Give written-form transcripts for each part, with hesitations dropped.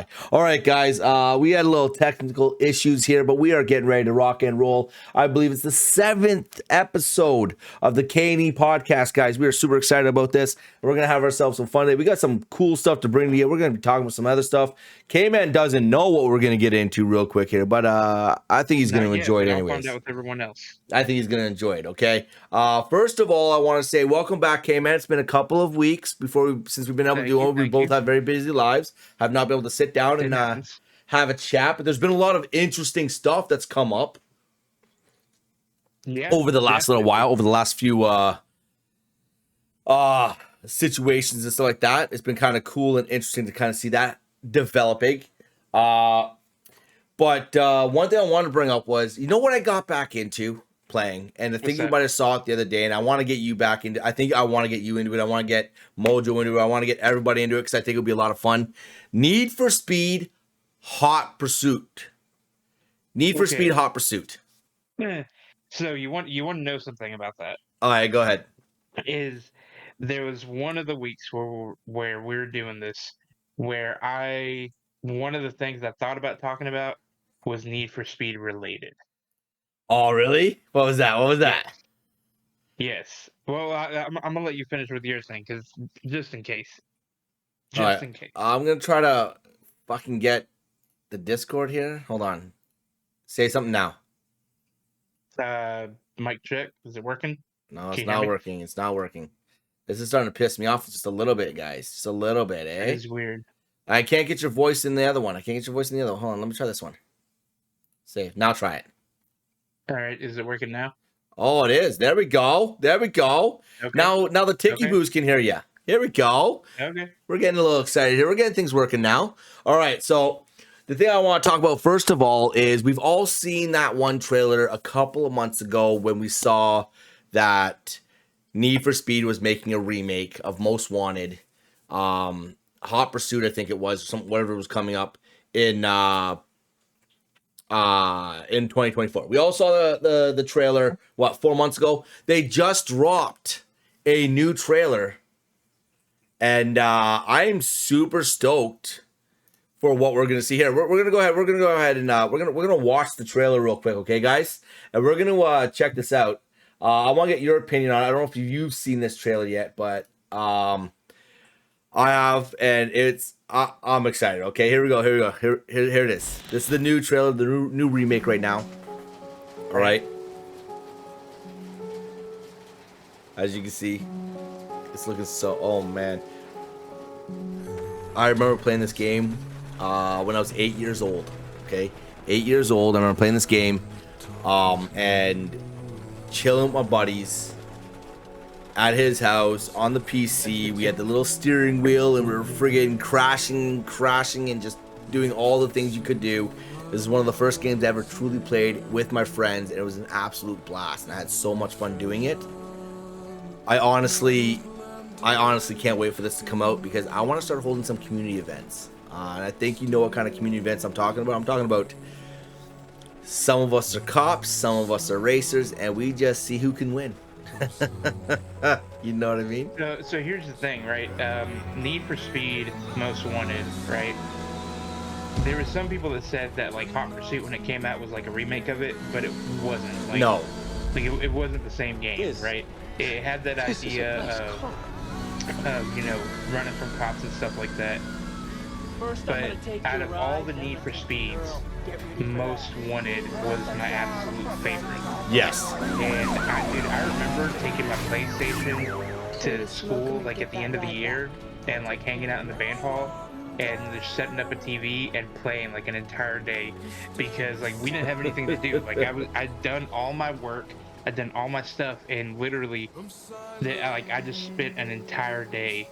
lie. All right, guys, we had a little technical issues here, but we are getting ready to rock and roll. I believe it's the 7th episode of the KnE Podcast, guys. We are super excited about this. We're going to have ourselves some fun today. We got some cool stuff to bring to you. We're going to be talking about some other stuff. K-Man doesn't know what we're going to get into real quick here, but I think he's going to enjoy it anyways. I'll find out with everyone else. I think he's going to enjoy it, okay? First of all, I want to say welcome back, K-Man. It's been a couple of weeks since we've been able to do it. We both have very busy lives. Have not been able to sit down and have a chat, but there's been a lot of interesting stuff that's come up over the last little while, over the last few situations and stuff like that. It's been kind of cool and interesting to kind of see that developing. But one thing I wanted to bring up was, you know what I got back into playing, and I think you might have saw it the other day, and I want to get you back into. I think I want to get you into it. I want to get Mojo into it. I want to get everybody into it because I think it'll be a lot of fun. Need for Speed Hot Pursuit. Need for Speed Hot Pursuit. So you want to know something about that? All right, go ahead. There was one of the weeks where we were doing this, where one of the things I thought about talking about was Need for Speed related. Oh, really? What was that? Yes. Well, I'm gonna let you finish with your thing, because just in case. In case. I'm gonna try to fucking get the Discord here. Hold on. Say something now. Mic check. Is it working? No, it's not working. It's not working. This is starting to piss me off just a little bit, guys. Just a little bit, eh? That is weird. I can't get your voice in the other one. Hold on, let me try this one. Save. Now try it. All right, is it working now? Oh, it is. There we go. Okay. Now the Tiki Boos can hear you. Here we go. Okay. We're getting a little excited here. We're getting things working now. All right, so the thing I want to talk about first of all is we've all seen that one trailer a couple of months ago when we saw that Need for Speed was making a remake of Most Wanted. Hot Pursuit, I think it was, whatever was coming up in 2024. We all saw the trailer 4 months ago. They just dropped a new trailer, and I am super stoked for what we're gonna see here. We're gonna go ahead and we're gonna watch the trailer real quick, okay, guys? And we're gonna check this out. I want to get your opinion on it. I don't know if you've seen this trailer yet, but I have, and I'm excited. Okay, here we go. Here it is. This is the new trailer, the new remake right now. All right. As you can see, it's looking so. Oh man, I remember playing this game when I was 8 years old. Okay, 8 years old. I remember playing this game, and chilling with my buddies at his house on the PC. We had the little steering wheel, and we were friggin' crashing, and just doing all the things you could do. This is one of the first games I ever truly played with my friends, and it was an absolute blast, and I had so much fun doing it. I honestly can't wait for this to come out because I want to start holding some community events. And I think you know what kind of community events I'm talking about. I'm talking about some of us are cops, some of us are racers, and we just see who can win. You know what I mean? So here's the thing, right? Need for Speed Most Wanted, right? There were some people that said that like Hot Pursuit when it came out was like a remake of it, but it wasn't. Like, no. Like it wasn't the same game, right? It had that idea of running from cops and stuff like that. But out of all the Need for Speeds, Most Wanted was my absolute favorite. Yes. And I remember taking my PlayStation to school like at the end of the year and like hanging out in the band hall and just setting up a TV and playing like an entire day because like we didn't have anything to do. Like I'd done all my work, I'd done all my stuff, and literally I just spent an entire day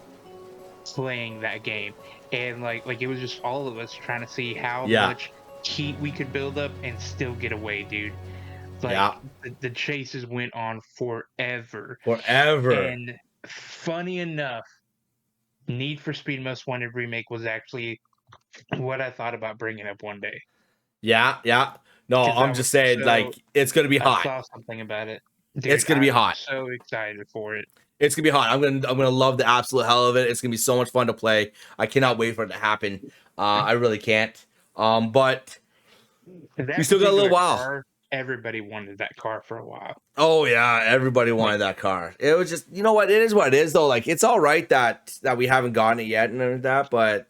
playing that game. And like it was just all of us trying to see how much heat we could build up and still get away, dude. Like the chases went on forever. And funny enough, Need for Speed Most Wanted remake was actually what I thought about bringing up one day. Yeah. No, I'm just saying, like, it's gonna be hot. I saw something about it. Dude, it's gonna be hot. So excited for it. It's gonna be hot. I'm gonna love the absolute hell of it. It's gonna be so much fun to play. I cannot wait for it to happen. I really can't. But That we still got a little particular while. car, everybody wanted that car for a while. Oh yeah, everybody wanted that car. It was just, you know what? It is what it is, though. Like, it's all right that we haven't gotten it yet and that, but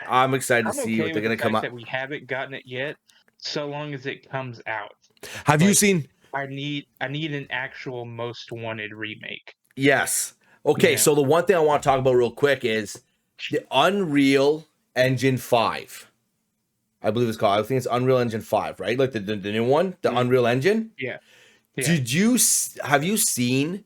I'm excited to I'm see what okay they're with the gonna come fact up. that we haven't gotten it yet, so long as it comes out. Have you Like, seen? I need an actual Most Wanted remake. Yes. Okay, Yeah. so the one thing I want to talk about real quick is the Unreal Engine 5. I believe it's called. I think it's Unreal Engine 5, right? Like the new one, the Unreal Engine. Yeah. Yeah. Have you seen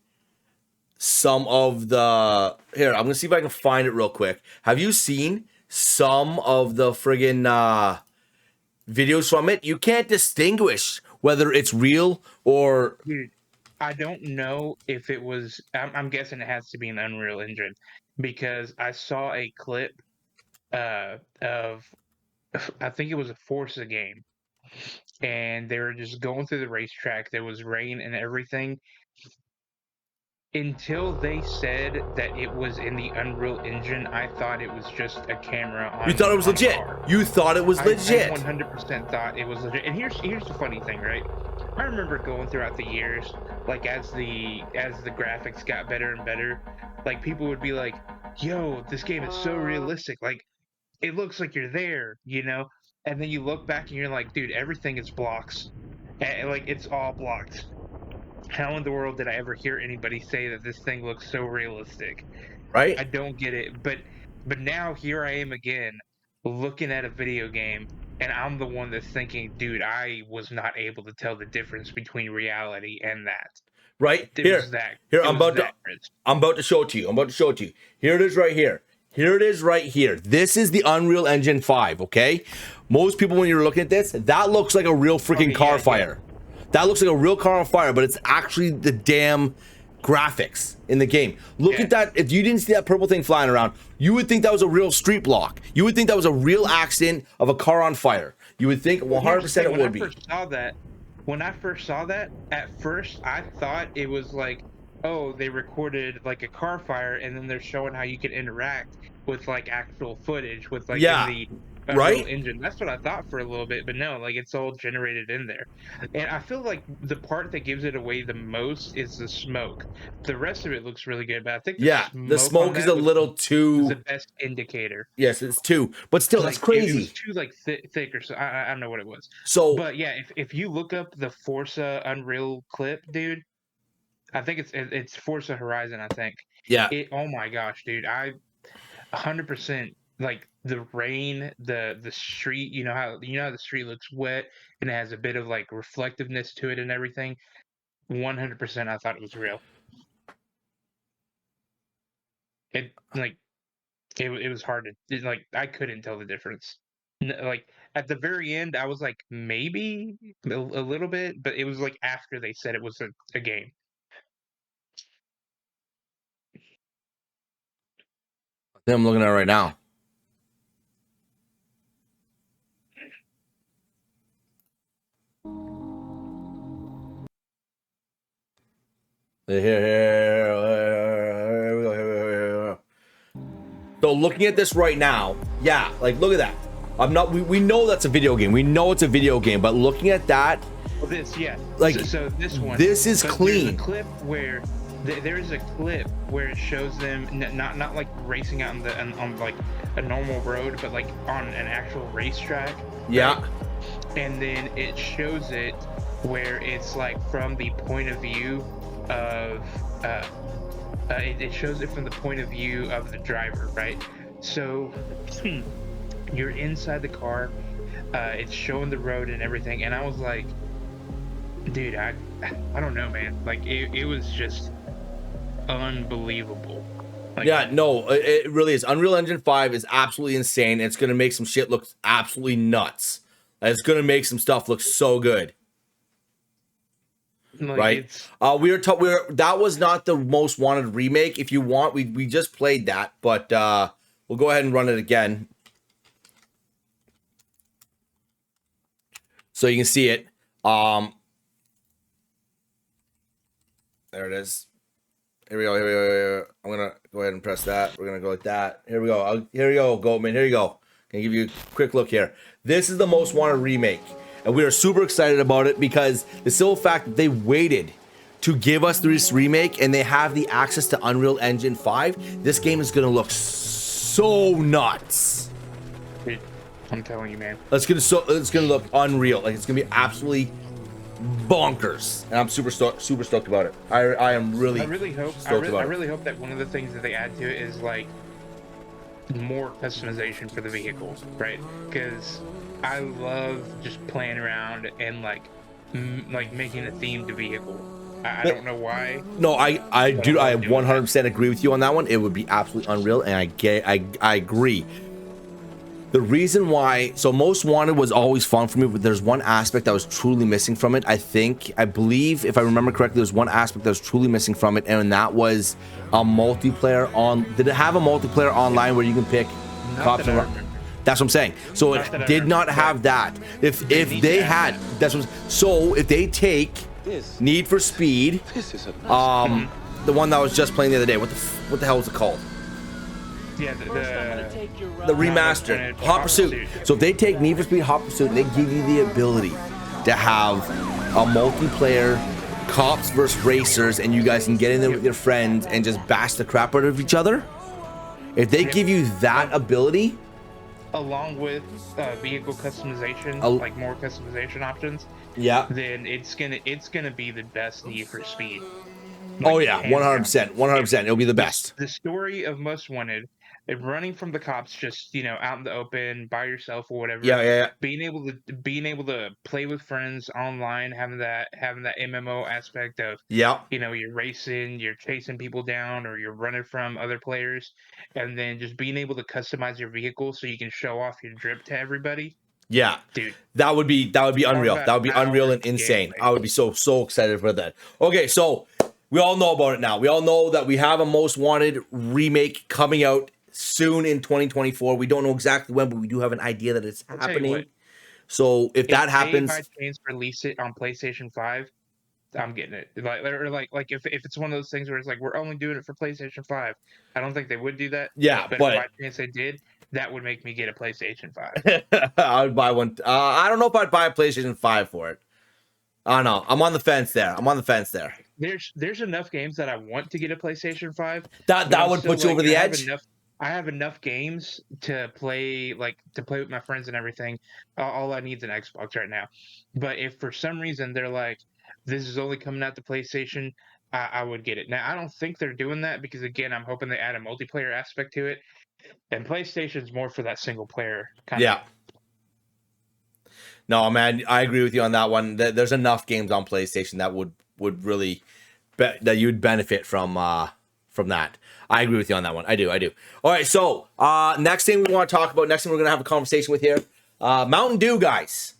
some of the here? I'm gonna see if I can find it real quick. Have you seen some of the friggin' videos from it? You can't distinguish whether it's real or Dude, I don't know if it was. I'm guessing it has to be an Unreal Engine because I saw a clip of I think it was a Forza game, and they were just going through the racetrack. There was rain and everything. Until they said that it was in the Unreal Engine, I thought it was just a camera you thought it was on a legit. car. You thought it was I legit. 100% thought it was legit. And here's the funny thing, right? I remember going throughout the years, like as the graphics got better and better, like people would be like, "Yo, this game is so realistic. Like it looks like you're there," you know? And then you look back and you're like, "Dude, everything is blocks. And, like it's all blocked." How in the world did I ever hear anybody say that this thing looks so realistic? Right? I don't get it. But now here I am again looking at a video game and I'm the one that's thinking, dude, I was not able to tell the difference between reality and that. Right? It Here. was that Here, it was that crisp. I'm about to show it to you. I'm about to show it to you. Here it is right here. Here it is right here. This is the Unreal Engine 5, okay? Most people, when you're looking at this, that looks like a real freaking Okay, car yeah, fire. That looks like a real car on fire, but it's actually the damn graphics in the game. Look Yeah. at that. If you didn't see that purple thing flying around, you would think that was a real street block. You would think that was a real accident of a car on fire. You would think 100% it would be. When I first saw that, at first I thought it was like, oh, they recorded like a car fire and then they're showing how you can interact with like actual footage with like in Yeah. the Unreal Right? Engine. That's what I thought for a little bit, but no, like it's all generated in there. And I feel like the part that gives it away the most is the smoke. The rest of it looks really good, but I think the Yeah. The smoke on smoke is that a little was the too. best indicator. Yes, it's too. But still, that's Like it was crazy. too like thick or so. I don't know what it was. So, But yeah, if you look up the Forza Unreal clip, dude, I think it's Forza Horizon. I think yeah. it. Oh my gosh, dude, 100% like the rain, the street. You know how the street looks wet and it has a bit of like reflectiveness to it and everything. 100%, I thought it was real. It like it was hard to like I couldn't tell the difference. Like at the very end, I was like maybe a little bit, but it was like after they said it was a game. I'm looking at it right now. Here we go. Here we go. So looking at this right now, yeah, like look at that. I'm not. We know that's a video game. We know it's a video game, but looking at that, Well, yeah. like So this one, this is but clean. There's a clip where it shows them not like racing out on like a normal road, but like on an actual racetrack. Yeah. And then it shows it where it's like from the point of view of it shows it from the point of view of the driver, right? So you're inside the car, it's showing the road and everything, and I was like, dude, I don't know, man. Like it was just unbelievable. Like, Yeah, no, it really is. Unreal Engine 5 is absolutely insane. It's gonna make some shit look absolutely nuts. It's gonna make some stuff look so good. like Right? That was not the most wanted remake. If you want, we just played that, but we'll go ahead and run it again. So you can see it. There it is. Here we go. I'm gonna go ahead and press that. We're gonna go like that. Here we go. Here we go, Goldman. Here you go. Gonna give you a quick look here. This is the Most Wanted remake, and we are super excited about it because the simple fact that they waited to give us this remake and they have the access to Unreal Engine 5. This game is gonna look so nuts. Dude, I'm telling you, man. It's gonna look unreal. Like, it's gonna be absolutely bonkers, and I'm super stoked about it. I am really. I really hope that one of the things that they add to it is like more customization for the vehicle, right? Because I love just playing around and like making a themed vehicle. I don't know why. No, I 100% agree with you on that one. It would be absolutely unreal, and I agree. The reason why, so Most Wanted was always fun for me, but there's one aspect that was truly missing from it. I believe, if I remember correctly, there's one aspect that was truly missing from it, and that was a multiplayer on. Did it have a multiplayer online where you can pick cops? That's what I'm saying. So it did not have that. If they had, that's what. So if they take Need for Speed, the one that I was just playing the other day, what the hell was it called? Yeah, the remastered Hot Pursuit. So if they take Need for Speed Hot Pursuit and they give you the ability to have a multiplayer cops versus racers, and you guys can get in there with your friends and just bash the crap out of each other, if they give you that ability, along with vehicle customization, like more customization options, yeah, then it's gonna be the best Need for Speed. Oh yeah, 100%. It'll be the best. The story of Most Wanted, running from the cops, just out in the open by yourself or whatever. Yeah. Being able to play with friends online, having that MMO aspect of you're racing, you're chasing people down, or you're running from other players, and then just being able to customize your vehicle so you can show off your drip to everybody. Yeah, dude, that would be unreal. That would be unreal and insane. I would be so excited for that. Okay, so we all know about it now. We all know that we have a Most Wanted remake coming out soon in 2024. We don't know exactly when, but we do have an idea that it's happening. So if that happens, if they release it on PlayStation 5, I'm getting it. Like if it's one of those things where it's like we're only doing it for PlayStation 5, I don't think they would do that. Yeah, but if by chance they did, that would make me get a PlayStation 5. I would buy one. I don't know if I'd buy a PlayStation 5 for it. I don't know. I'm on the fence there. There's enough games that I want to get a PlayStation 5. That would put you over the edge. I have enough games to play with my friends and everything. All I need is an Xbox right now. But if for some reason they're like, this is only coming out to PlayStation, I would get it. Now I don't think they're doing that because again, I'm hoping they add a multiplayer aspect to it. And PlayStation's more for that single player kind of. No, man, I agree with you on that one. There's enough games on PlayStation that would really that you'd benefit from that. I agree with you on that one. I do. All right, so next thing we want to talk about, next thing we're going to have a conversation with here, Mountain Dew, guys.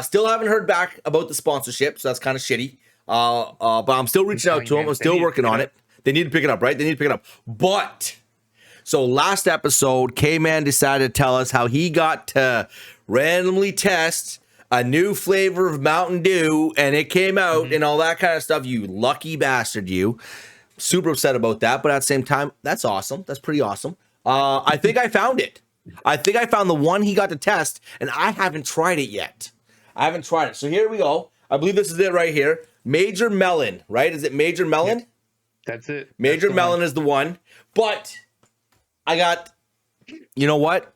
Still haven't heard back about the sponsorship, so that's kind of shitty. But I'm still reaching out to them. I'm still working on it. They need to pick it up, right? They need to pick it up. But, so last episode, K-Man decided to tell us how he got to randomly test a new flavor of Mountain Dew, and it came out and all that kind of stuff. You lucky bastard, you. Super upset about that, but at the same time, that's awesome. That's pretty awesome. I think I found it. I think I found the one he got to test, and I haven't tried it yet. So here we go. I believe this is it right here. Major Melon, right? Is it Major Melon? Yep. That's it. Major Melon is the one. But I got, you know what?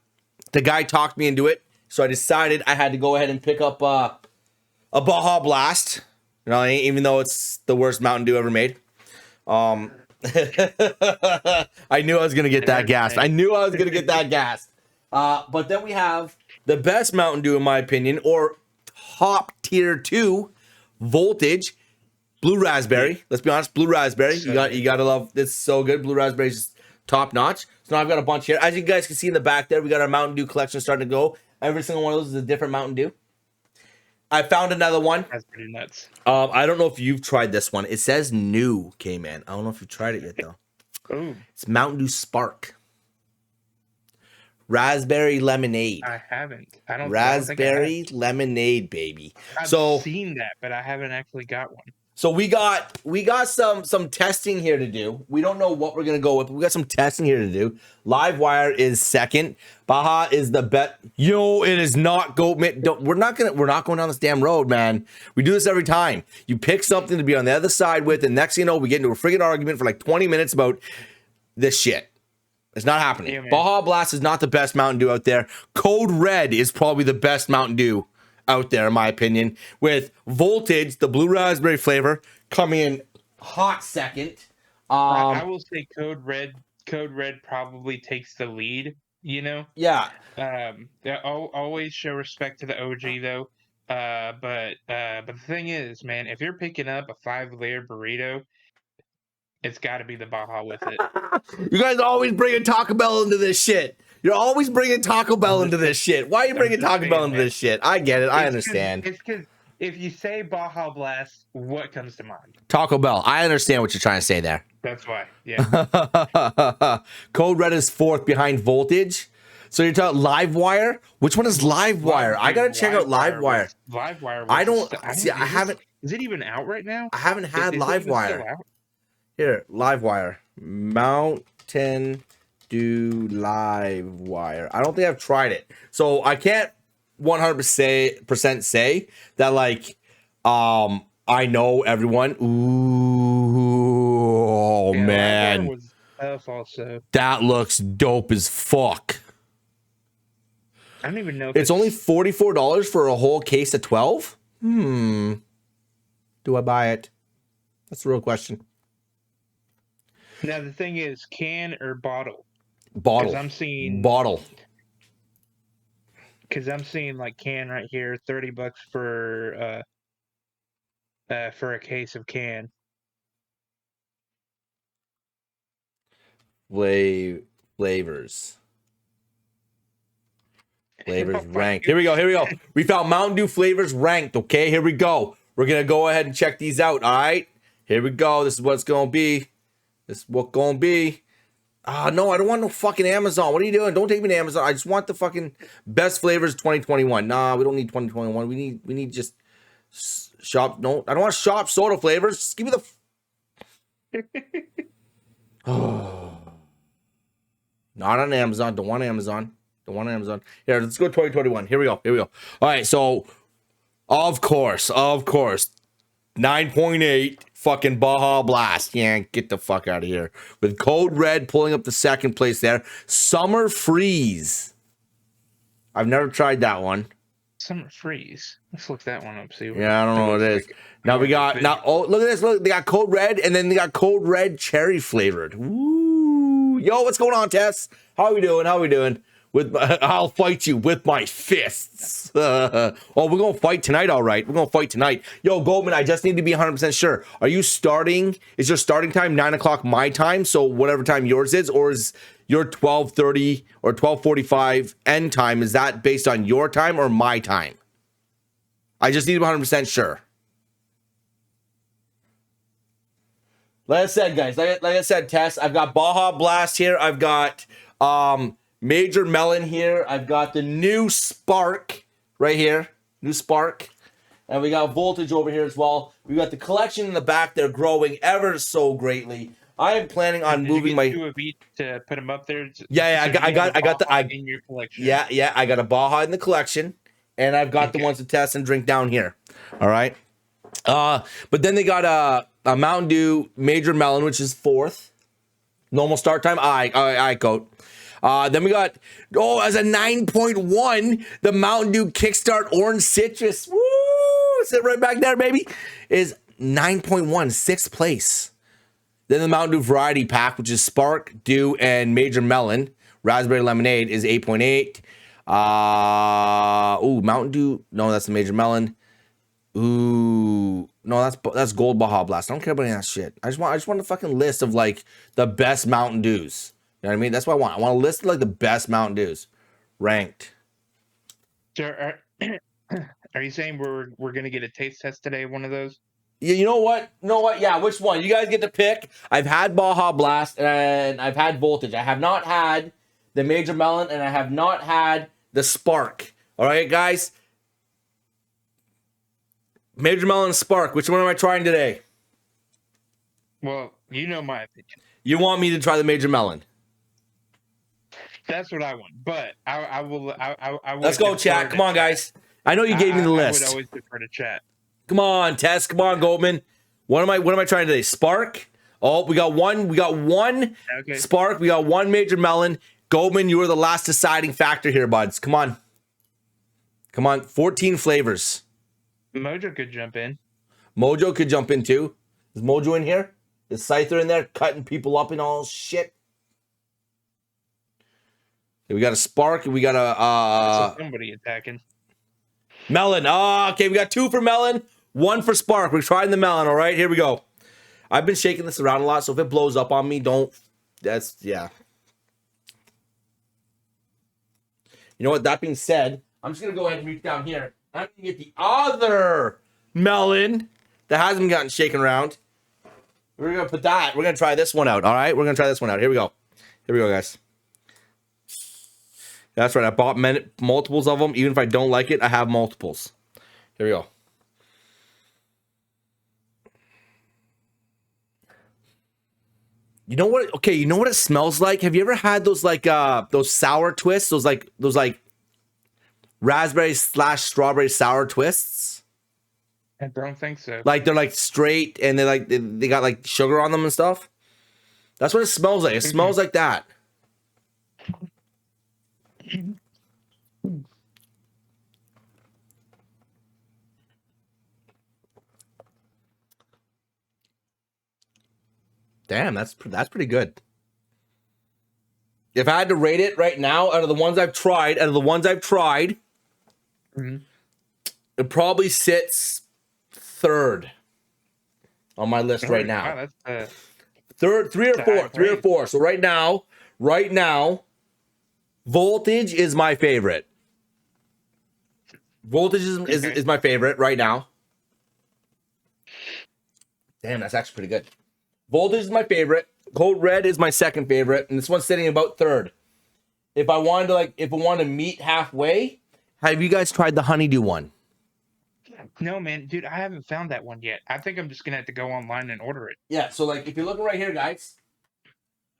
The guy talked me into it, so I decided I had to go ahead and pick up a Baja Blast. You know, even though it's the worst Mountain Dew ever made. I knew I was gonna get that gassed. But then we have the best Mountain Dew, in my opinion, or top tier 2 voltage, Blue Raspberry. Let's be honest, Blue Raspberry. You gotta love this. So good. Blue Raspberry is top notch. So now I've got a bunch here. As you guys can see in the back there, we got our Mountain Dew collection starting to go. Every single one of those is a different Mountain Dew. I found another one. That's pretty nuts. I don't know if you've tried this one. It says new, K-Man. I don't know if you've tried it yet, though. Ooh. It's Mountain Dew Spark. Raspberry lemonade. I haven't. Raspberry lemonade, baby. I've seen that, but I haven't actually got one. So we got some testing here to do. We don't know what we're gonna go with, but we got some testing here to do. Livewire is second. Baja is the bet. Yo, it is not go. We're not going down this damn road, man. We do this every time. You pick something to be on the other side with, and next thing you know, we get into a friggin' argument for like 20 minutes about this shit. It's not happening. Yeah, Baja Blast is not the best Mountain Dew out there. Code Red is probably the best Mountain Dew out there, in my opinion. With Voltage, the blue raspberry flavor, coming in hot second. I will say Code Red probably takes the lead. You know. Yeah. Always show respect to the OG though. But the thing is, man, if you're picking up a 5-layer burrito, it's got to be the Baja with it. You guys always bringing Taco Bell into this shit. You're always bringing Taco Bell into this shit. Why are you bringing Taco Bell into this shit? I get it. I understand. It's because if you say Baja Blast, what comes to mind? Taco Bell. I understand what you're trying to say there. That's why. Yeah. Code Red is fourth behind Voltage. So you're talking Livewire? Which one is Livewire? I gotta check out Livewire. Livewire. I don't see. I haven't. Is it even out right now? I haven't had Livewire. Here, Livewire. Mountain Dew Livewire. I don't think I've tried it. So I can't 100% say that like I know everyone. Ooh, yeah, man. Was tough also. That looks dope as fuck. I don't even know if it's only $44 for a whole case of 12. Do I buy it? That's the real question. Now the thing is, can or bottle? Bottle. I'm seeing bottle. Because I'm seeing like can right here, $30 for a case of can. Flavors ranked. Here we go. We found Mountain Dew flavors ranked. Okay, here we go. We're gonna go ahead and check these out. All right, here we go. This is what it's gonna be. No, I don't want no fucking Amazon. What are you doing? Don't take me to Amazon. I just want the fucking best flavors 2021. Nah, we don't need 2021. We need just shop. No, I don't want shop soda flavors. Just give me the. Not on Amazon. Don't want Amazon. Here, let's go 2021. Here we go. All right, so of course, 9.8 fucking Baja Blast. Yeah, get the fuck out of here. With Code Red pulling up the second place there. Summer Freeze. I've never tried that one. Summer Freeze. Let's look that one up. See. Yeah, I don't know what it is. Now we got look at this. Look, they got Code Red and then they got Code Red cherry flavored. Woo! Yo, what's going on, Tess? How we doing? I'll fight you with my fists. We're gonna fight tonight. All right, we're gonna fight tonight. Yo, Goldman, I just need to be 100% sure. Are you starting? Is your starting time 9 o'clock my time? So whatever time yours is, or is your 12:30 or 12:45 end time? Is that based on your time or my time? I just need to be 100% sure. Like I said, guys, like I said, Tess, I've got Baja Blast here. I've got Major Melon here. I've got the new Spark right here. New Spark. And we got Voltage over here as well. We got the collection in the back. They're growing ever so greatly. I am planning on moving my. Two of each to put them up there. Yeah. I got the in your collection. Yeah. I got a Baja in the collection, and I've got the ones to test and drink down here. All right. But then they got a Mountain Dew Major Melon, which is fourth. Normal start time. I coat. Then we got, as a 9.1, the Mountain Dew Kickstart Orange Citrus. Woo! Sit right back there, baby. Is 9.1, sixth place. Then the Mountain Dew Variety Pack, which is Spark, Dew, and Major Melon. Raspberry Lemonade is 8.8. Mountain Dew. No, that's the Major Melon. Ooh. No, that's Gold Baja Blast. I don't care about any of that shit. I just want a fucking list of, like, the best Mountain Dews. You know what I mean? That's what I want. I want a list of like the best Mountain Dews, ranked. So are you saying we're gonna get a taste test today? One of those? Yeah. You know what? Yeah. Which one? You guys get to pick. I've had Baja Blast and I've had Voltage. I have not had the Major Melon and I have not had the Spark. All right, guys. Major Melon and Spark. Which one am I trying today? Well, you know my opinion. You want me to try the Major Melon? That's what I want. But I will. I Let's would go, defer chat. Come to on, chat. guys. I know you gave me the I would list. always defer to chat. Come on, Tess. Come on, Goldman. What am I trying today? Spark. Oh, we got one. We got one Okay. Spark. We got one Major Melon. Goldman, you were the last deciding factor here, buds. Come on. Come on. 14 flavors. Mojo could jump in. Mojo could jump in too. Is Mojo in here? Is Scyther in there cutting people up and all shit? Okay, we got a Spark. We got a Somebody attacking. Melon. Oh, okay, we got 2 for Melon, 1 for Spark. We're trying the Melon. All right, here we go. I've been shaking this around a lot, so if it blows up on me, don't. That's yeah. You know what? That being said, I'm just gonna go ahead and reach down here. I'm gonna get the other Melon that hasn't gotten shaken around. We're gonna put that. We're gonna try this one out. All right, we're gonna try this one out. Here we go. Here we go, guys. That's right. I bought multiples of them. Even if I don't like it, I have multiples. Here we go. You know what? Okay, you know what it smells like? Have you ever had those like those sour twists? Those like raspberry / strawberry sour twists? I don't think so. Like they're like straight and they got like sugar on them and stuff. That's what it smells like. It smells like that. Damn, that's pretty good. If I had to rate it right now, out of the ones I've tried, it probably sits 3rd on my list right now. Wow, that's Third, 3 or 4. So right now, Voltage is my favorite. Voltage is my favorite right now. Damn, that's actually pretty good. Voltage is my favorite. Code Red is my second favorite, and this one's sitting about 3rd. If I wanted to meet halfway, have you guys tried the honeydew one? No, man, dude, I haven't found that one yet. I think I'm just gonna have to go online and order it. Yeah, so like if you're looking right here, guys,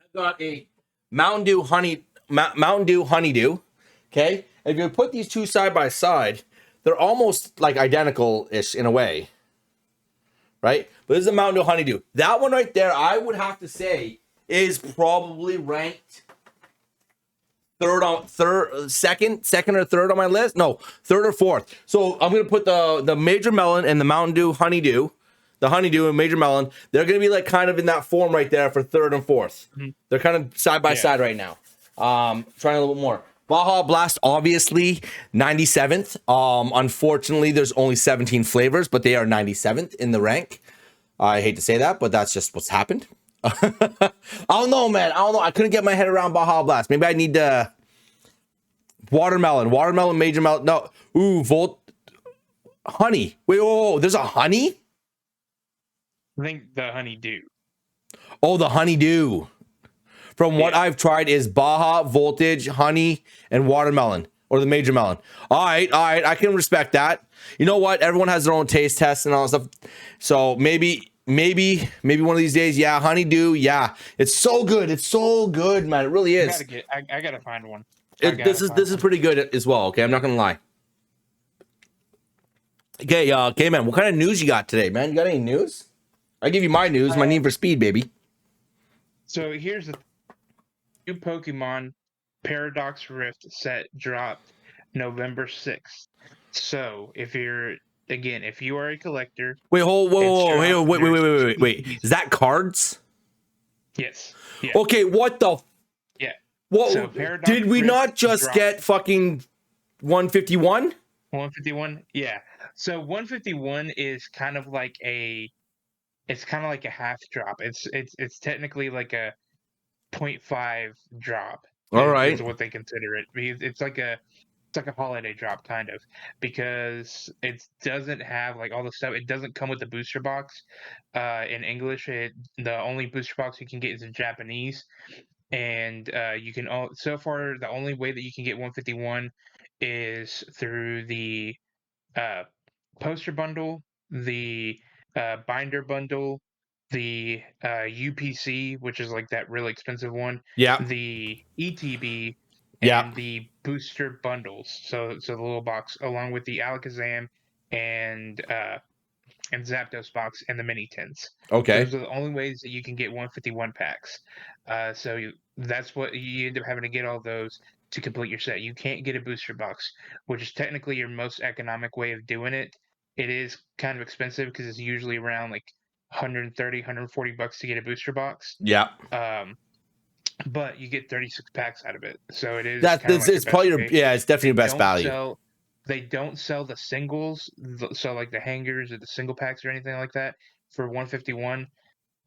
I've got a Mountain Dew honeydew. Okay, and if you put these two side by side, they're almost like identical-ish in a way, right? But this is a Mountain Dew honeydew. That one right there, I would have to say, is probably ranked second or third on my list. No, 3rd or 4th. So I'm gonna put the Major Melon and the Mountain Dew honeydew, the honeydew and Major Melon. They're gonna be like kind of in that form right there for 3rd and 4th. They're kind of side by side right now. Trying a little bit more. Baja Blast, obviously 97th. Unfortunately, there's only 17 flavors, but they are 97th in the rank. I hate to say that, but that's just what's happened. I don't know, man. I don't know. I couldn't get my head around Baja Blast. Maybe I need watermelon, Major Melon. No, honey. Wait, oh, there's a honey. I think the honeydew. Oh, the honeydew. From what I've tried is Baja, Voltage, honey, and watermelon, or the Major Melon. All right. I can respect that. You know what? Everyone has their own taste tests and all that stuff. So maybe one of these days, yeah, honeydew, yeah. It's so good. It's so good, man. It really is. I gotta find one. This is pretty good as well. Okay, I'm not gonna lie. Okay, man. What kind of news you got today, man? You got any news? I give you my news. My Need for Speed, baby. So here's the new Pokemon Paradox Rift set dropped November 6th. So if you are a collector, wait, wait. Is that cards? Yes. Yeah. Okay, what the? Yeah. What? So did we not just get fucking 151? 151? Yeah. So 151 is kind of like a half drop. It's technically like a 0.5 drop. All right. Is what they consider it. Because it's like a holiday drop kind of, because it doesn't have like all the stuff. It doesn't come with the booster box in English. The only booster box you can get is in Japanese, and you can so far the only way that you can get 151 is through the poster bundle, the binder bundle, the UPC, which is like that really expensive one, Yeah. the ETB, Yeah. and the booster bundles. So the little box along with the Alakazam and Zapdos box and the mini tins. Okay. Those are the only ways that you can get 151 packs. That's what you end up having to get all those to complete your set. You can't get a booster box, which is technically your most economic way of doing it. It is kind of expensive because it's usually around like 130, 140 bucks to get a booster box. Yeah. But you get 36 packs out of it. So it is That kind of this like is probably your, yeah, it's definitely your best value. they don't sell the singles, so like the hangers or the single packs or anything like that for 151.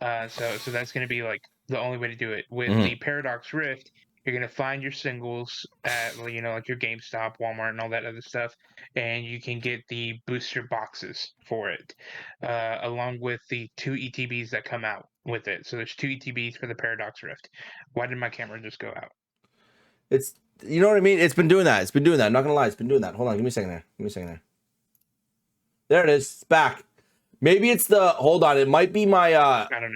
So that's going to be like the only way to do it. With the Paradox Rift, you're going to find your singles at like your GameStop, Walmart, and all that other stuff, and you can get the booster boxes for it, along with the 2 ETBs that come out with it. So there's 2 ETBs for the Paradox Rift. Why did my camera just go out? It's, you know what I mean? It's been doing that. It's been doing that. I'm not gonna lie, it's been doing that. Hold on, give me a second there. Give me a second there. There it is. It's back. Maybe it's the, hold on, it might be my I don't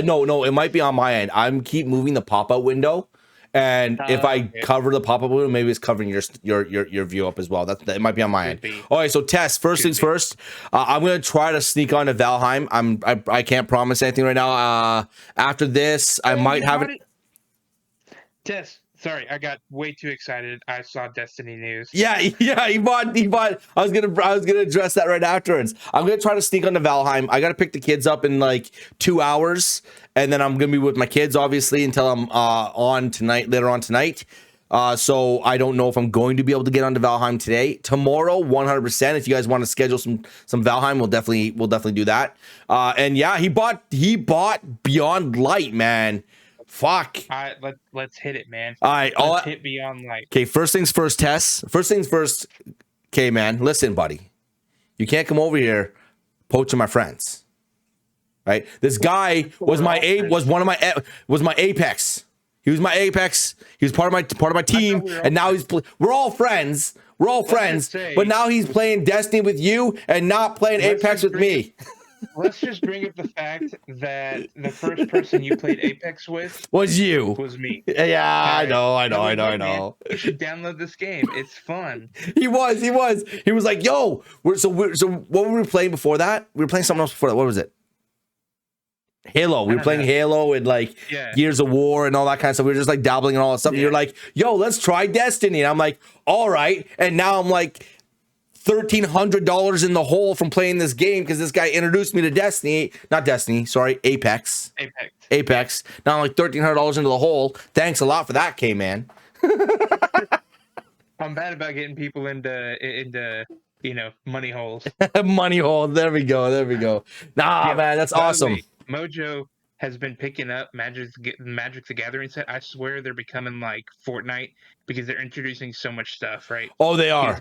know. no, it might be on my end. I'm keep moving the pop-out window. And if I cover the pop-up window, maybe it's covering your view up as well. That might be on my end. All right, so Tess, first things first. I'm gonna try to sneak on to Valheim. I can't promise anything right now. After this, I might have it. Tess, sorry, I got way too excited. I saw Destiny news. Yeah, he bought. I was gonna address that right afterwards. I'm gonna try to sneak on to Valheim. I gotta pick the kids up in like 2 hours, and then I'm gonna be with my kids obviously until I'm on tonight, later on tonight. So I don't know if I'm going to be able to get onto Valheim today. Tomorrow, 100%. If you guys want to schedule some Valheim, we'll definitely do that. And yeah, he bought Beyond Light, man. Fuck. All right, let's hit it, man. All right, let's hit Beyond Light. Okay, first things first, Tess. First things first. Okay, man, listen, buddy. You can't come over here poaching my friends. Right? This guy was my Apex. He was my Apex. He was part of my team, and now we're all friends. We're all friends, but now he's playing Destiny with you and not playing Apex with me. Let's just bring up the fact that the first person you played Apex with was me. Yeah, right. I know. You should download this game. It's fun. He was like, yo, so what were we playing before that? We were playing something else before that. What was it? Halo. We were playing Halo and like Gears of War and all that kind of stuff. We were just like dabbling in all that stuff. And you're like, yo, let's try Destiny. And I'm like, all right. And now I'm like $1,300 in the hole from playing this game because this guy introduced me to Apex. Now I'm like $1,300 into the hole. Thanks a lot for that, K-Man. I'm bad about getting people into money holes. Money hole. There we go. Nah, man, that's awesome. Mojo has been picking up Magic the Gathering set. I swear they're becoming like Fortnite because they're introducing so much stuff, right? Oh, they are. He's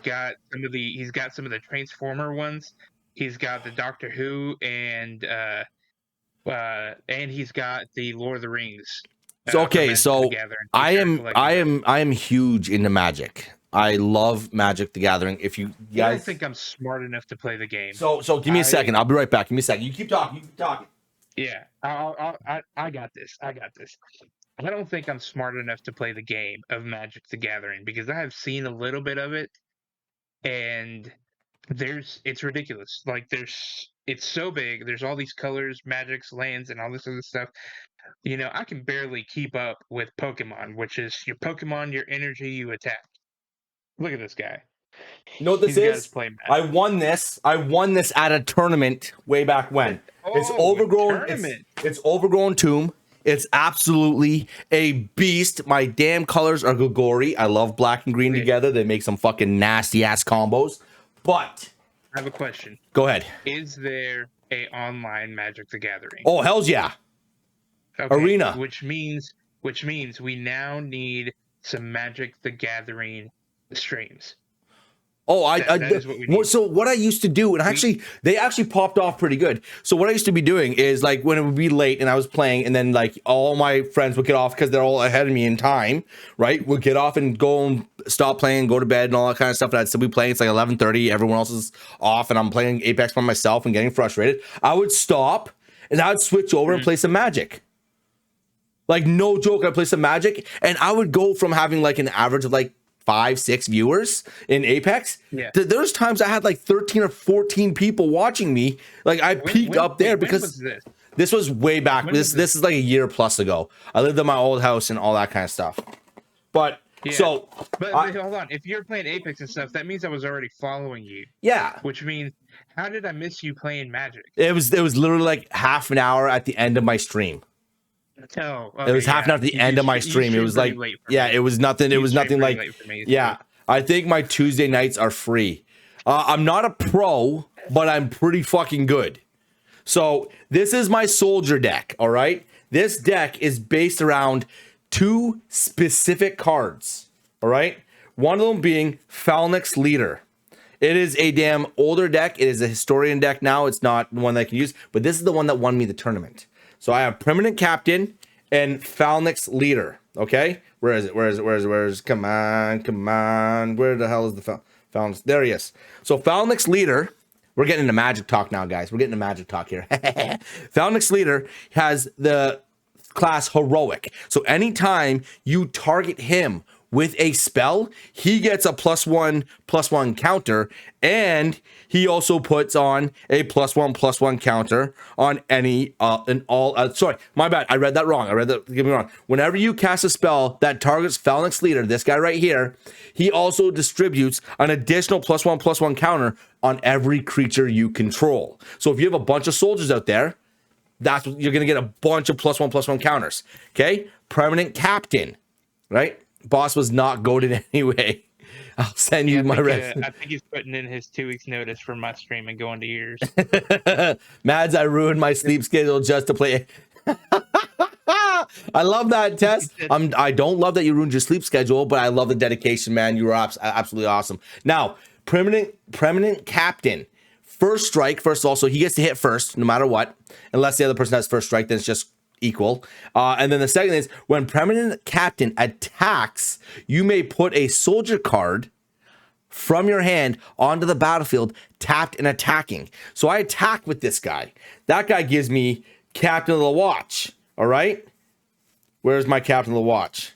got some of the Transformer ones. He's got the Doctor Who and he's got the Lord of the Rings. So I am huge into Magic. I love Magic the Gathering. If you guys, I don't think I'm smart enough to play the game. So give me a second. I'll be right back. Give me a second. You keep talking. Yeah, I got this. I don't think I'm smart enough to play the game of Magic the Gathering because I have seen a little bit of it, and it's ridiculous. Like it's so big. There's all these colors, magics, lands, and all this other stuff. I can barely keep up with Pokemon, which is your Pokemon, your energy, you attack. Look at this guy. You know what this is? I won this at a tournament way back when. It's overgrown. It's overgrown tomb. It's absolutely a beast. My damn colors are gory. I love black and green together. They make some fucking nasty ass combos. But I have a question. Go ahead. Is there a online Magic the Gathering? Oh, hell's yeah. Okay, Arena. Which means we now need some Magic the Gathering streams. Oh, that is what we need. So what I used to do, and they actually popped off pretty good. So what I used to be doing is like when it would be late and I was playing, and then like all my friends would get off because they're all ahead of me in time, right? Would get off and go and stop playing, go to bed, and all that kind of stuff. And I'd still be playing. It's like 11:30. Everyone else is off, and I'm playing Apex by myself and getting frustrated. I would stop, and I'd switch over and play some Magic. Like, no joke, I'd play some Magic, and I would go from having like an average of like 5-6 viewers in Apex. Yeah. There's times I had like 13 or 14 people watching me. Like, I peaked up there because this was way back. This is like a year plus ago. I lived in my old house and all that kind of stuff. But so, but hold on. If you're playing Apex and stuff, that means I was already following you. Yeah. Which means, how did I miss you playing Magic? It was literally like half an hour at the end of my stream. Oh, okay, it was half an hour at the end of my stream. It was like, it was nothing. It was nothing like, I think my Tuesday nights are free. I'm not a pro, but I'm pretty fucking good. So this is my soldier deck. All right. This deck is based around 2 specific cards. All right. One of them being Phalanx Leader. It is a damn older deck. It is a historian deck now. It's not one that I can use, but this is the one that won me the tournament. So I have Permanent Captain and Phalanx Leader. Okay. Where is it? Come on. Where the hell is the Phalanx? There he is. So Phalanx Leader, we're getting into Magic talk now, guys. We're getting into Magic talk here. Phalanx Leader has the class Heroic. So anytime you target him with a spell, he gets a +1/+1 counter, and he also puts on a +1/+1 counter on any sorry, my bad. I read that wrong. Get me wrong. Whenever you cast a spell that targets Phalanx Leader, this guy right here, he also distributes an additional +1/+1 counter on every creature you control. So if you have a bunch of soldiers out there, that's what you're gonna get, a bunch of +1/+1 counters. Okay, Permanent Captain, right? Boss was not goated anyway. I'll send you my resume. I think he's putting in his 2 weeks notice for my stream and going to yours. Mads, I ruined my sleep schedule just to play. I love that, Tess. I don't love that you ruined your sleep schedule, but I love the dedication, man. You were absolutely awesome. Now, Permanent Captain. First strike, first of all, so he gets to hit first, no matter what. Unless the other person has first strike, then it's just equal. And then the second is, when Permanent Captain attacks, you may put a soldier card from your hand onto the battlefield, tapped and attacking. So I attack with this guy. That guy gives me Captain of the Watch. All right. Where's my Captain of the Watch?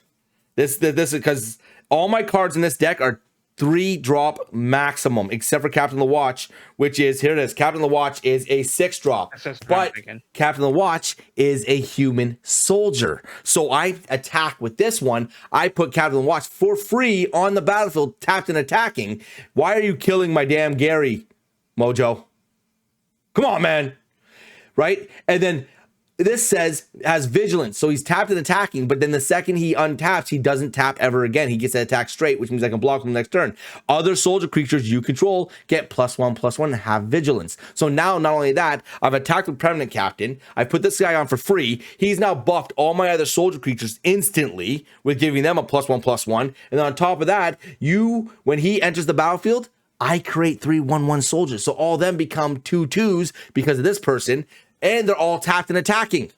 This is because all my cards in this deck are 3-drop maximum, except for Captain of the Watch, which is, here it is. Captain of the Watch is a 6-drop, but Captain of the Watch is a human soldier. So I attack with this one. I put Captain of the Watch for free on the battlefield, tapped and attacking. Why are you killing my damn Gary, Mojo? Come on, man. Right? And then this has vigilance, so he's tapped and attacking, but then the second he untaps, he doesn't tap ever again. He gets to attack straight, which means I can block him the next turn. Other soldier creatures you control get +1/+1 and have vigilance. So now, not only that, I've attacked with Permanent Captain. I put this guy on for free. He's now buffed all my other soldier creatures instantly with giving them a +1/+1. And then on top of that, when he enters the battlefield, I create 3/1/1 soldiers. So all of them become 2/2s because of this person. And they're all tapped and attacking.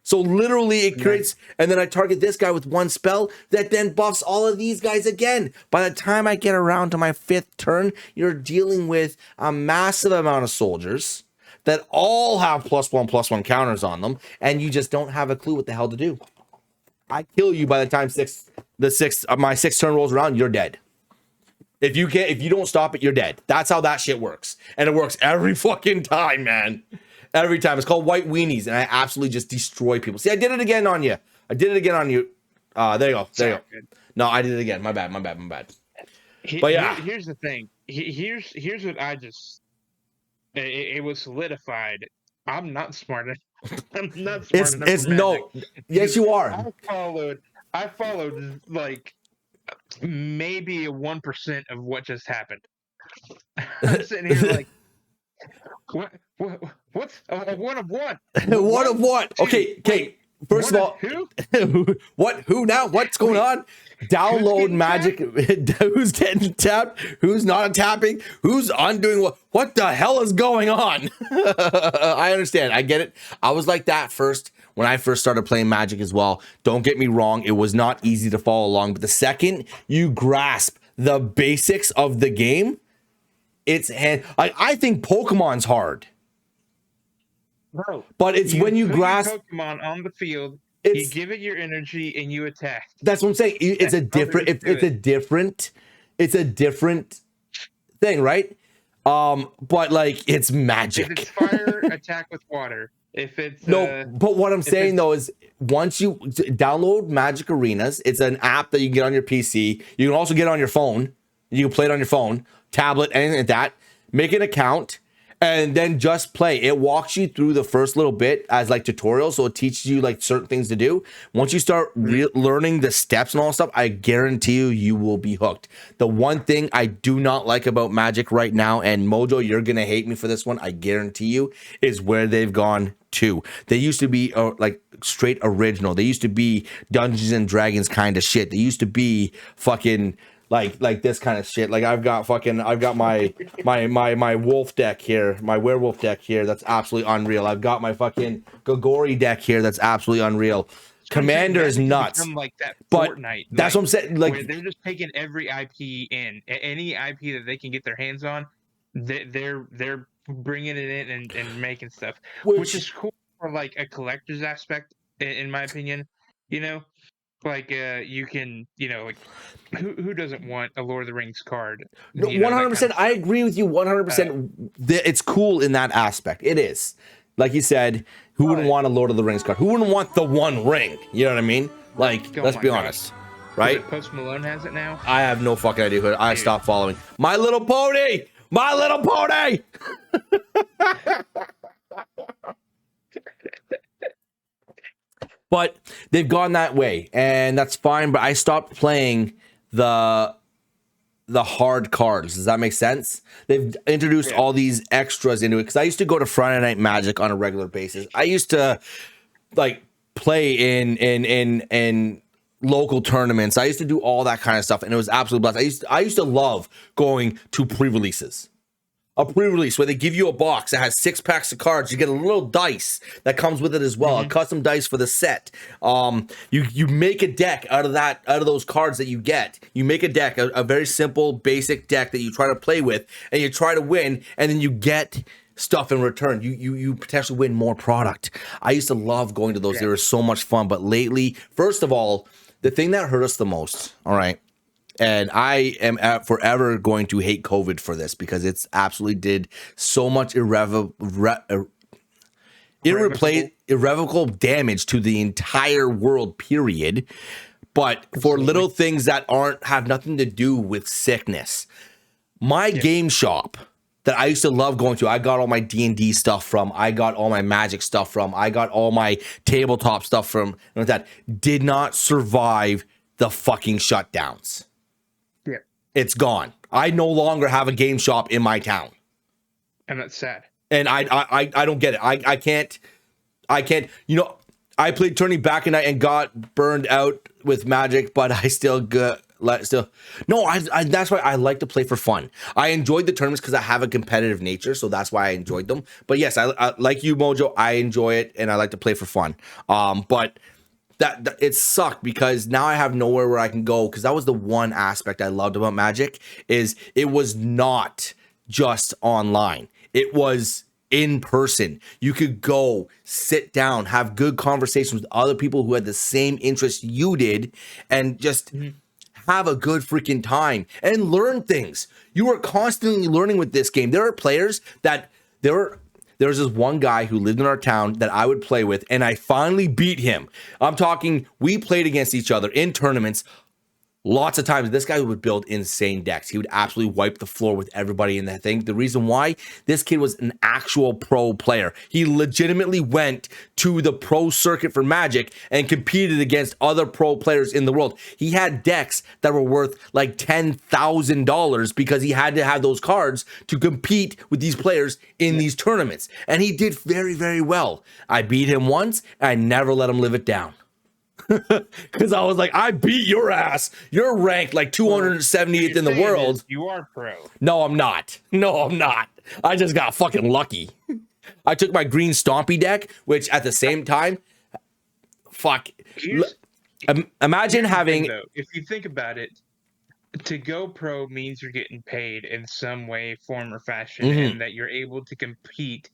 So literally it creates, and then I target this guy with one spell that then buffs all of these guys again. By the time I get around to my 5th turn, you're dealing with a massive amount of soldiers that all have +1/+1 counters on them, and you just don't have a clue what the hell to do. I kill you by the time my 6th turn rolls around, you're dead. If you don't stop it, you're dead. That's how that shit works. And it works every fucking time, man. Every time. It's called White Weenies, and I absolutely just destroy people. See, I did it again on you. There you go. No, I did it again. My bad. But yeah. Here's the thing. Here's what I just... It was solidified. I'm not smart enough. I'm not smart enough. It's no. Yes, you are. I followed like... maybe 1% of what just happened. I'm sitting here like, what's one of what? One of what? Okay. First of all, who? Who now? What's going on? Download Magic. Who's getting tapped? Who's not tapping? Who's undoing what? What the hell is going on? I understand. I get it. I was like that first. When I first started playing Magic as well, don't get me wrong, it was not easy to follow along. But the second you grasp the basics of the game, I think Pokemon's hard. Bro, But it's when you put your grasp. Pokemon on the field, you It's give it your energy, and you attack. That's what I'm saying. It's That's a all there different. is to it. It's a different thing, right? But like it's If it's magic. fire, attack with water. If it's No, but what I'm if saying it's though is once you download Magic Arenas, it's an app that you can get on your PC. You can also get it on your phone. You can play it on your phone, tablet, anything like that. Make an account and then just play. It walks you through the first little bit as like tutorials, so it teaches you like certain things to do. Once you start learning the steps and all that stuff, I guarantee you will be hooked. The one thing I do not like about Magic right now, and Mojo, you're gonna hate me for this one, I guarantee you, is where they've gone to. They used to be like straight original. They used to be Dungeons and Dragons kind of shit. They used to be fucking like this kind of shit. Like I've got my wolf deck here, my werewolf deck here. That's absolutely unreal. I've got my fucking Gogori deck here. That's absolutely unreal. Commander is nuts. like that But Fortnite. that's what I'm saying. Where Like they're just taking every IP in, any IP that they can get their hands on. They're bringing it in and making stuff, which is cool for like a collector's aspect, in my opinion. You know, like you can, like who doesn't want a Lord of the Rings card? 100%. I agree with you 100%. It's cool in that aspect. It is. Like you said, who wouldn't want a Lord of the Rings card? Who wouldn't want the One Ring? You know what I mean? Like, let's be honest, right? Post Malone has it now. I have no fucking idea who I stopped following. My Little Pony. My Little Pony. But they've gone that way, and that's fine. But I stopped playing the hard cards. Does that make sense? They've introduced all these extras into it, because I used to go to Friday Night Magic on a regular basis. I used to like play in local tournaments. I used to do all that kind of stuff, and it was absolutely blessed. I used to love going to pre-releases. A pre-release where they give you a box that has 6 packs of cards. You get a little dice that comes with it as well, a custom dice for the set. You make a deck out of those cards that you get. You make a deck, a very simple, basic deck that you try to play with, and you try to win, and then you get stuff in return. You potentially win more product. I used to love going to those. Yeah. They were so much fun. But lately, first of all, the thing that hurt us the most, all right, and I am forever going to hate COVID for this, because it's absolutely did so much irrevocable damage to the entire world, period. But for little things that have nothing to do with sickness. My game shop that I used to love going to, I got all my D&D stuff from, I got all my Magic stuff from, I got all my tabletop stuff from, and that did not survive the fucking shutdowns. It's gone. I no longer have a game shop in my town, and that's sad. And I don't get it. I can't. I played Tourney back and and got burned out with Magic, but I still got no. That's why I like to play for fun. I enjoyed the tournaments because I have a competitive nature, so that's why I enjoyed them. But yes, I like you, Mojo. I enjoy it, and I like to play for fun. But that it sucked, because now I have nowhere where I can go, because that was the one aspect I loved about Magic, is it was not just online. It was in person. You could go, sit down, have good conversations with other people who had the same interests you did, and just have a good freaking time and learn things. You were constantly learning with this game. There are players that there was this one guy who lived in our town that I would play with, and I finally beat him. I'm talking, we played against each other in tournaments lots of times. This guy would build insane decks. He would absolutely wipe the floor with everybody in that thing. The reason why, this kid was an actual pro player. He legitimately went to the pro circuit for Magic and competed against other pro players in the world. He had decks that were worth like $10,000 because he had to have those cards to compete with these players in these tournaments. And he did very, very well. I beat him once, and I never let him live it down. Because I was like, I beat your ass. You're ranked like 278th in the world. You are pro. No, I'm not. I just got fucking lucky. I took my green Stompy deck, which at the same time, imagine having. Though, if you think about it, to go pro means you're getting paid in some way, form, or fashion, and that you're able to compete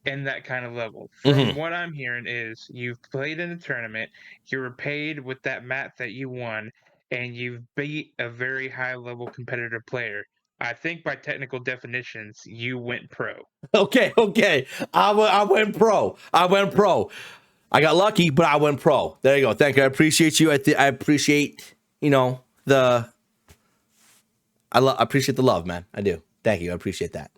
in that kind of level. From Mm-hmm. what I'm hearing is you've played in a tournament, you were paid with that map that you won, and you've beat a very high level competitive player. I think by technical definitions, you went pro. Okay. I went pro. I got lucky, but I went pro. There you go. Thank you. I appreciate you. I appreciate, the I appreciate the love, man. I do. Thank you. I appreciate that.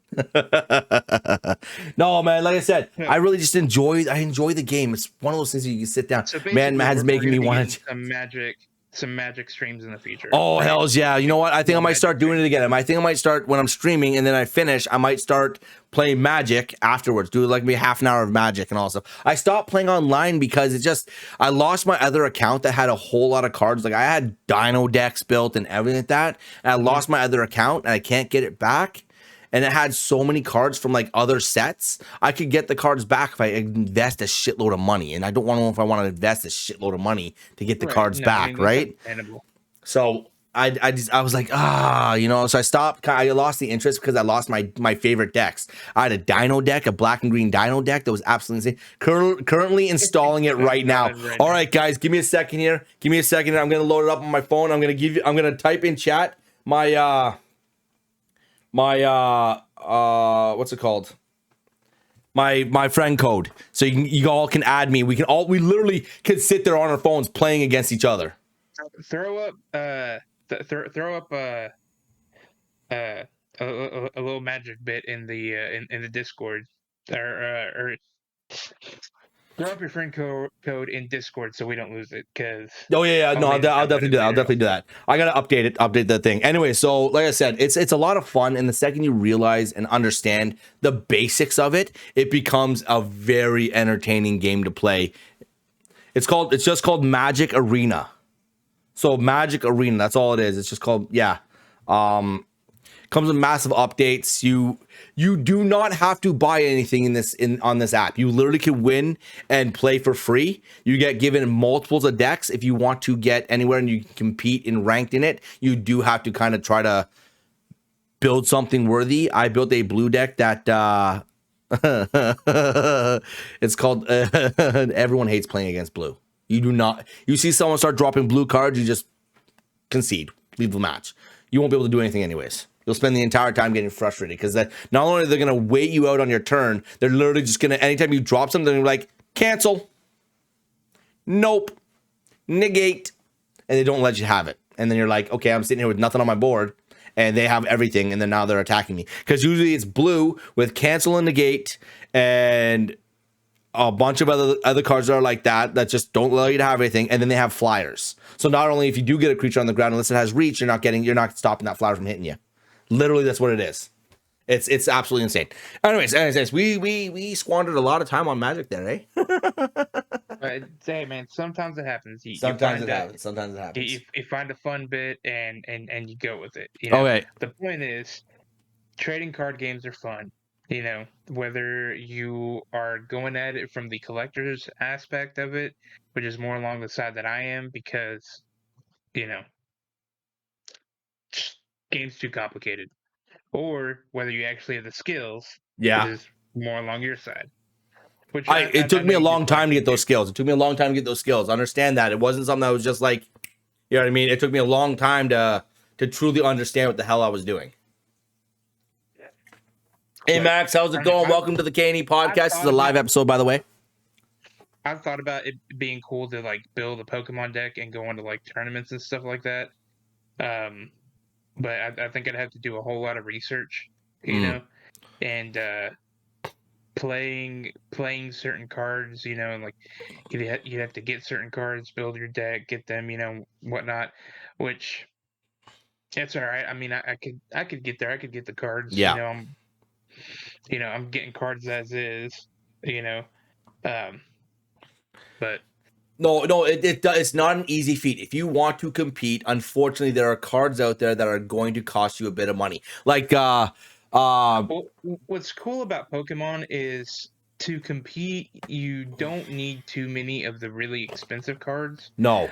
No, man. Like I said, Yeah. I really just enjoy the game. It's one of those things that you can sit down. So Man, basically, has we're making me gonna be want getting to. some magic streams in the future, Oh, right? hells yeah. You know what? I think I More might magic start doing it streams. again. I think I might start when I'm streaming and then I finish. I might start playing Magic afterwards. Do like maybe half an hour of Magic and all stuff. I stopped playing online because I lost my other account that had a whole lot of cards. Like I had Dino decks built and everything like that. And I lost my other account and I can't get it back. And it had so many cards from like other sets. I could get the cards back if I invest a shitload of money. And I don't want to know if I want to invest a shitload of money to get the Right. cards No, I back, mean, that's right? understandable. So I was like, so I stopped. I lost the interest because I lost my favorite decks. I had a Dino deck, a black and green Dino deck that was absolutely insane. Currently installing it right now. All right, guys, give me a second here. I'm gonna load it up on my phone. I'm gonna type in chat what's it called? My friend code. So you all can add me. We literally can sit there on our phones playing against each other. Throw up throw up a little magic bit in the in the Discord, or throw up your friend code in Discord so we don't lose it, because Oh yeah. No, I'll definitely do that. later on. I gotta update the thing. Anyway, so like I said, it's a lot of fun, and the second you realize and understand the basics of it, it becomes a very entertaining game to play. It's just called Magic Arena. So Magic Arena, that's all it is. It's just called, yeah. Comes with massive updates. You do not have to buy anything on this app. You literally can win and play for free. You get given multiples of decks. If you want to get anywhere and you can compete in ranked in it, you do have to kind of try to build something worthy. I built a blue deck that it's called everyone hates playing against blue. You see someone start dropping blue cards, you just concede, leave the match. You won't be able to do anything anyways. You'll spend the entire time getting frustrated because not only are they going to wait you out on your turn, they're literally just going to, anytime you drop something, they're like, cancel, nope, negate, and they don't let you have it. And then you're like, okay, I'm sitting here with nothing on my board, and they have everything, and then now they're attacking me. Because usually it's blue with cancel and negate, and a bunch of other cards that are like that just don't allow you to have anything, and then they have flyers. So not only if you do get a creature on the ground, unless it has reach, you're not stopping that flyer from hitting you. Literally, that's what it is. It's absolutely insane. Anyways, we squandered a lot of time on Magic there, eh? Hey man, sometimes it happens. Sometimes it happens. You find a fun bit and you go with it. You know, Okay. the point is, trading card games are fun. You know, whether you are going at it from the collector's aspect of it, which is more along the side that I am, because you know, game's too complicated, or whether you actually have the skills, which Yeah. is more along your side. Which It took I me know a you long just time to like get those skills. Understand that. It wasn't something that was just like, you know what I mean? It took me a long time to truly understand what the hell I was doing. Hey, Max, how's it going? Welcome to the KnE Podcast. This is a live episode, by the way. I've thought about it being cool to like build a Pokemon deck and go into like tournaments and stuff like that. But I think I'd have to do a whole lot of research, you know, and playing certain cards, you know, and like you'd have to get certain cards, build your deck, get them, you know, whatnot. Which it's all right. I mean, I could get there. I could get the cards. Yeah. You know, I'm getting cards as is. You know, but. No, it's not an easy feat. If you want to compete, unfortunately, there are cards out there that are going to cost you a bit of money. Like, Well, what's cool about Pokemon is to compete, you don't need too many of the really expensive cards, No.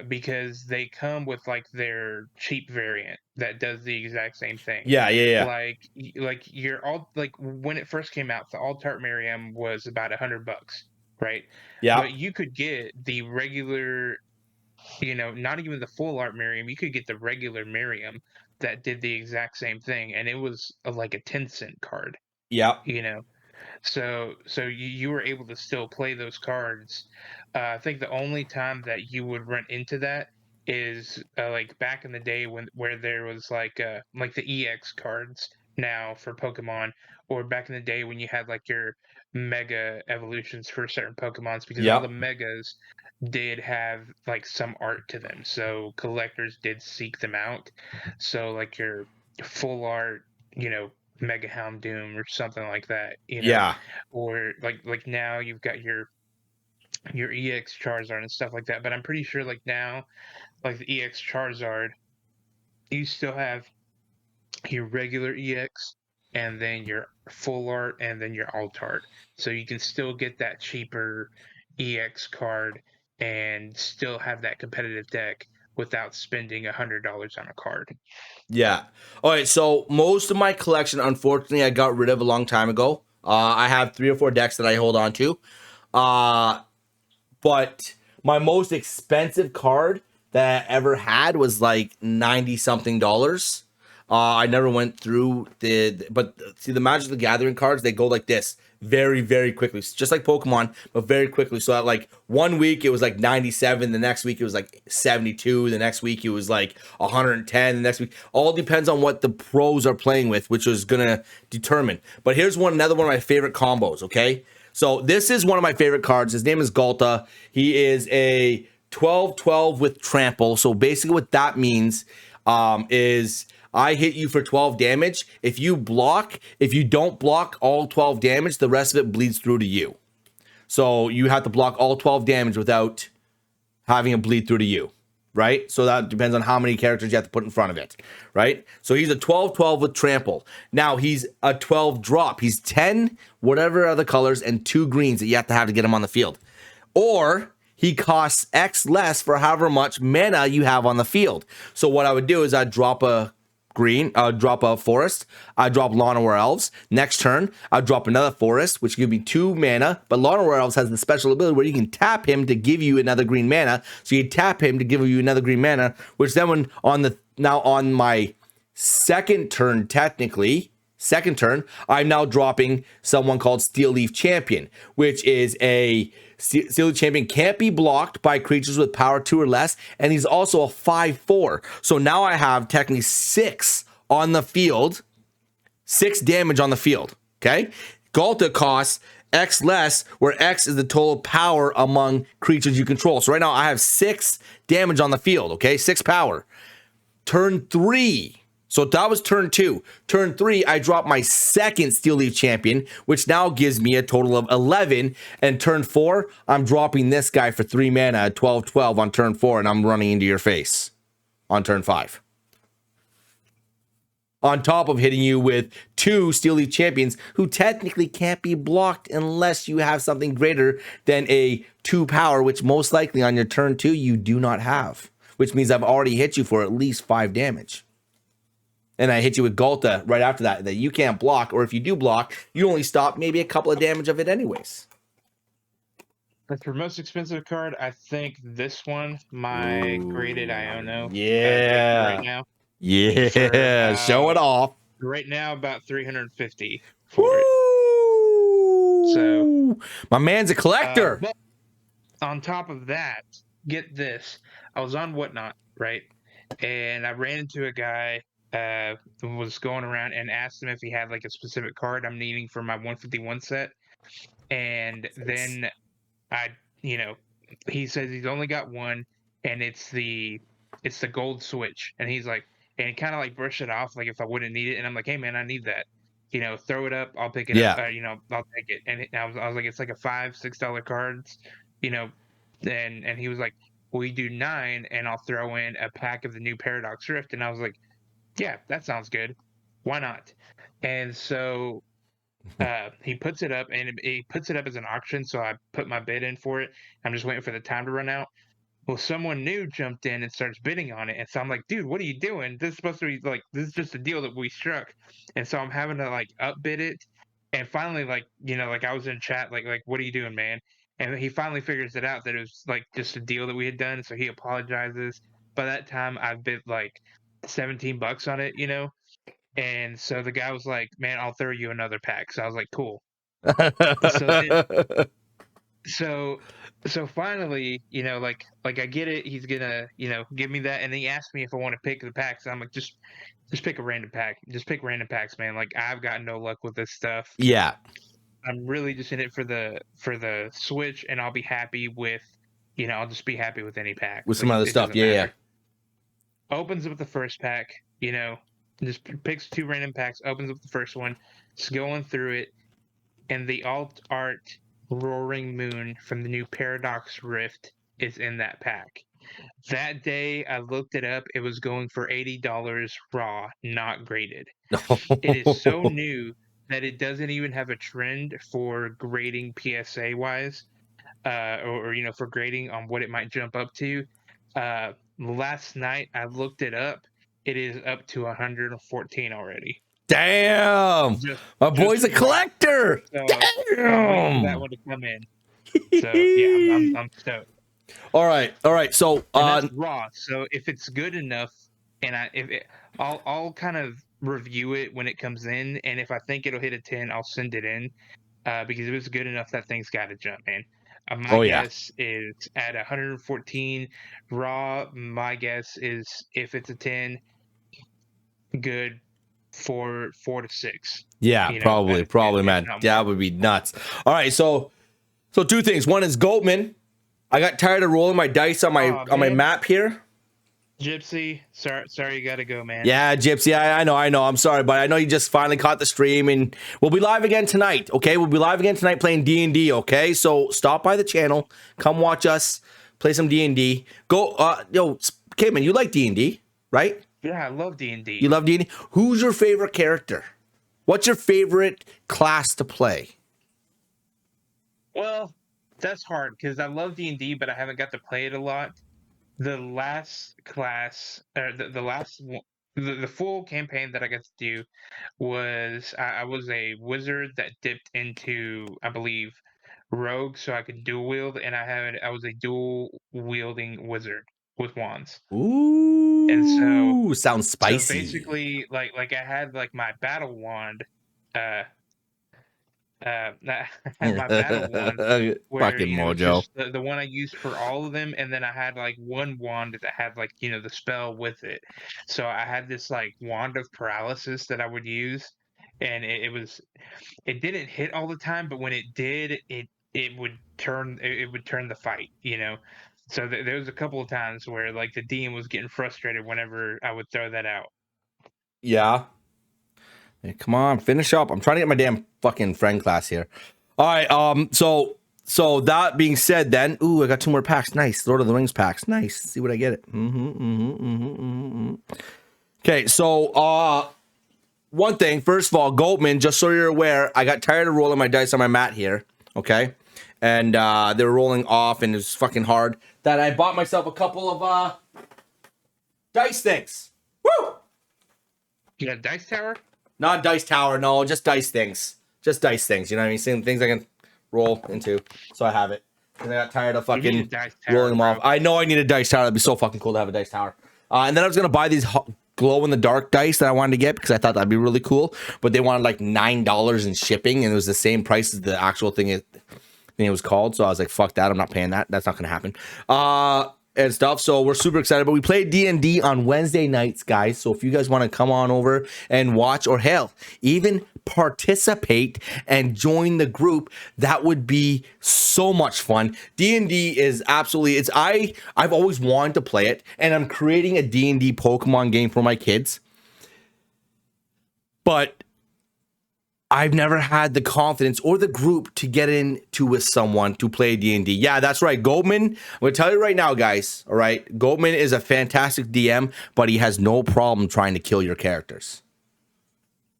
because they come with like their cheap variant that does the exact same thing. Yeah, yeah, yeah. Like your all like when it first came out, the Alt-Art Miriam was about $100, right? Yeah. But you could get the regular, not even the full art Miriam. You could get the regular Miriam that did the exact same thing, and it was like a 10-cent card. Yeah. You know, so you were able to still play those cards. I think the only time that you would run into that is like back in the day where there was like the EX cards now for Pokemon, or back in the day when you had like your mega evolutions for certain Pokemons, because all the Yep. megas did have like some art to them, so collectors did seek them out. So like your full art, Mega Houndoom or something like that, Yeah. or like now you've got your EX Charizard and stuff like that. But I'm pretty sure like now, like the EX Charizard, you still have your regular EX and then your full art and then your alt art. So you can still get that cheaper EX card and still have that competitive deck without spending $100 on a card. Yeah. All right. So most of my collection, unfortunately, I got rid of a long time ago. I have 3 or 4 decks that I hold on to. Uh, but my most expensive card that I ever had was like 90 something dollars. I never went through but see, the Magic the Gathering cards, they go like this very, very quickly. It's just like Pokemon, but very quickly. So at like 1 week it was like 97, the next week it was like 72, the next week it was like 110, the next week. All depends on what the pros are playing with, which is gonna determine. But here's another one of my favorite combos, okay? So this is one of my favorite cards. His name is Galta. He is a 12/12 with trample. So basically what that means is I hit you for 12 damage. If you don't block all 12 damage, the rest of it bleeds through to you. So you have to block all 12 damage without having it bleed through to you, right? So that depends on how many characters you have to put in front of it, right? So he's a 12/12 with trample. Now he's a 12 drop. He's 10 whatever other colors and 2 greens that you have to get him on the field. Or he costs X less for however much mana you have on the field. So what I would do is I'd drop a green, drop a forest, I drop Llanowar Elves. Next turn, I drop another forest, which gives me 2 mana, but Llanowar Elves has the special ability where you can tap him to give you another green mana. So you tap him to give you another green mana, which then when on my second turn, I'm now dropping someone called Steel Leaf Champion, which is a Steel Leaf Champion, can't be blocked by creatures with power 2 or less, and he's also a 5/4. So now I have technically 6 on the field, 6 damage on the field. Okay, Galta costs X less, where X is the total power among creatures you control. So right now I have 6 damage on the field. Okay, 6 power. Turn 3. So that was turn 2. Turn 3, I drop my second Steel Leaf Champion, which now gives me a total of 11. And turn 4, I'm dropping this guy for 3 mana at 12/12 on turn 4, and I'm running into your face on turn 5. On top of hitting you with 2 Steel Leaf Champions who technically can't be blocked unless you have something greater than a 2 power, which most likely on your turn 2 you do not have, which means I've already hit you for at least 5 damage. And I hit you with Galta right after that you can't block, or if you do block, you only stop maybe a couple of damage of it anyways. But for most expensive card, I think this one, my graded Iono, right Yeah. now, for Yeah. Show it off. right now about 350 for it. So, Woo! My man's a collector. but on top of that, get this: I was on Whatnot, right, and I ran into a guy who was going around and asked him if he had like a specific card I'm needing for my 151 set, and then I, you know, he says he's only got one, and it's the gold switch, and he's like, and he kind of like brushed it off like if I wouldn't need it, and I'm like, hey man, I need that, throw it up, I'll pick it up, Yeah. I'll take it, and I was like, it's like a $5-6 cards, you know, and he was like, well, you do 9, and I'll throw in a pack of the new Paradox Rift, and I was like, yeah, that sounds good, why not? And so He puts it up, and he puts it up as an auction. So I put my bid in for it. I'm just waiting for the time to run out. Well, someone new jumped in and starts bidding on it, and so I'm like, dude, what are you doing? This is supposed to be like, this is just a deal that we struck, and so I'm having to like upbid it, and finally, like, like I was in chat, like, what are you doing, man? And he finally figures it out that it was like just a deal that we had done, so he apologizes. By that time, I've bid like $17 on it, and so the guy was like, man, I'll throw you another pack. So I was like, cool. So then so so finally, like I get it, he's gonna, give me that, and then he asked me if I want to pick the packs. I'm like, just pick a random pack. Just pick random packs, man. Like I've got no luck with this stuff. Yeah. I'm really just in it for the Switch, and I'll be happy with, I'll just be happy with any pack. With some Like, other it stuff. doesn't Yeah, matter. Opens up the first pack, just picks 2 random packs, opens up the first one, just going through it, and the alt art Roaring Moon from the new Paradox Rift is in that pack. That day I looked it up, it was going for $80 raw, not graded. It is so yeah. new that it doesn't even have a trend for grading PSA wise, or for grading on what it might jump up to. Last night I looked it up. It is up to 114 already. Damn. Just My just boy's a raw. collector. So I'm waiting for that Damn. one to come in. So yeah, I'm stoked. All right. So, And that's raw. So if it's good enough, and I'll kind of review it when it comes in, and if I think it'll hit a 10, I'll send it in. Because if it's good enough, that thing's got to jump, man. My oh yeah. guess is at 114 raw. My guess is if it's a 10, good for 4 to 6. Yeah, probably, if man. not more. That would be nuts. All right, so 2 things. One is Goatman. I got tired of rolling my dice on my my map here. Gypsy, sorry, you gotta go, man. Yeah, Gypsy, I know. I'm sorry, but I know you just finally caught the stream, and we'll be live again tonight. Okay, we'll be live again tonight playing D&D. Okay, so stop by the channel, come watch us play some D&D. Go, Cayman, you like D&D, right? Yeah, I love D&D. You love D&D. Who's your favorite character? What's your favorite class to play? Well, that's hard because I love D&D, but I haven't got to play it a lot. The last class, or the last one, the full campaign that I got to do was I was a wizard that dipped into, I believe, rogue, so I could dual wield, and I was a dual wielding wizard with wands. Ooh, And so sounds spicy. basically, like I had like my battle wand, my battle wand, where fucking Mojo. just the one I used for all of them, and then I had like one wand that had like the spell with it. So I had this like wand of paralysis that I would use, and it didn't hit all the time, but when it did, it would turn the fight. So there was a couple of times where like the DM was getting frustrated whenever I would throw that out. Yeah. Hey, come on, finish up. I'm trying to get my damn fucking friend class here. All right. So that being said, then, ooh, I got 2 more packs. Nice, Lord of the Rings packs. Nice. See what I get it. Okay. So, one thing. First of all, Goatman. Just so you're aware, I got tired of rolling my dice on my mat here. Okay, and they were rolling off, and it was fucking hard. That I bought myself a couple of dice things. Woo! You got a dice tower? Not dice tower, no, just dice things. Just dice things, you know what I mean? Same things I can roll into. So I have it. And I got tired of fucking rolling them off. I know I need a dice tower. That'd be so fucking cool to have a dice tower. And then I was going to buy these glow-in-the-dark dice that I wanted to get because I thought that'd be really cool. But they wanted like $9 in shipping, and it was the same price as the actual thing it was called. So I was like, fuck that. I'm not paying that. That's not going to happen. And stuff. So we're super excited. But we play D&D on Wednesday nights, guys. So if you guys want to come on over and watch, or hell, even participate and join the group, that would be so much fun. D&D is absolutely, I've always wanted to play it, and I'm creating a D&D Pokemon game for my kids. But I've never had the confidence or the group to get into with someone to play D&D. Yeah, that's right. Goatman, I'm going to tell you right now, guys. All right. Goatman is a fantastic DM, but he has no problem trying to kill your characters.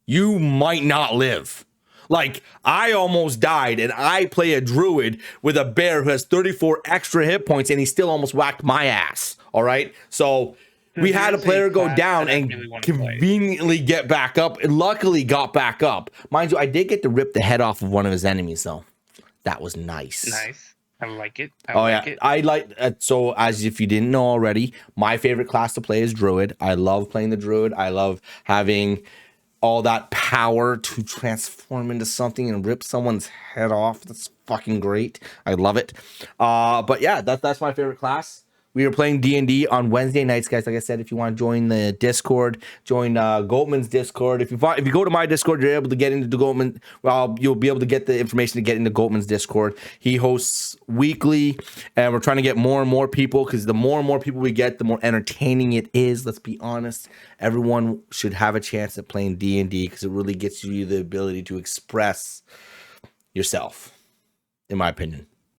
You might not live. Like, I almost died, and I play a druid with a bear who has 34 extra hit points, and he still almost whacked my ass. All right? So we had a player go down and conveniently get back up, and luckily got back up. Mind you, I did get to rip the head off of one of his enemies, though. That was nice. Nice. I like it. I like so, as if you didn't know already, my favorite class to play is druid. I love playing the druid. I love having all that power to transform into something and rip someone's head off. That's fucking great. I love it. But yeah, that's my favorite class. We are playing D&D on Wednesday nights, guys. Like I said, if you want to join the Discord, join Goatman's Discord. If you go to my Discord, you're able to get into the Goatman. Well, you'll be able to get the information to get into Goatman's Discord. He hosts weekly, and we're trying to get more and more people, because the more and more people we get, the more entertaining it is. Let's be honest. Everyone should have a chance at playing D&D, because it really gets you the ability to express yourself, in my opinion.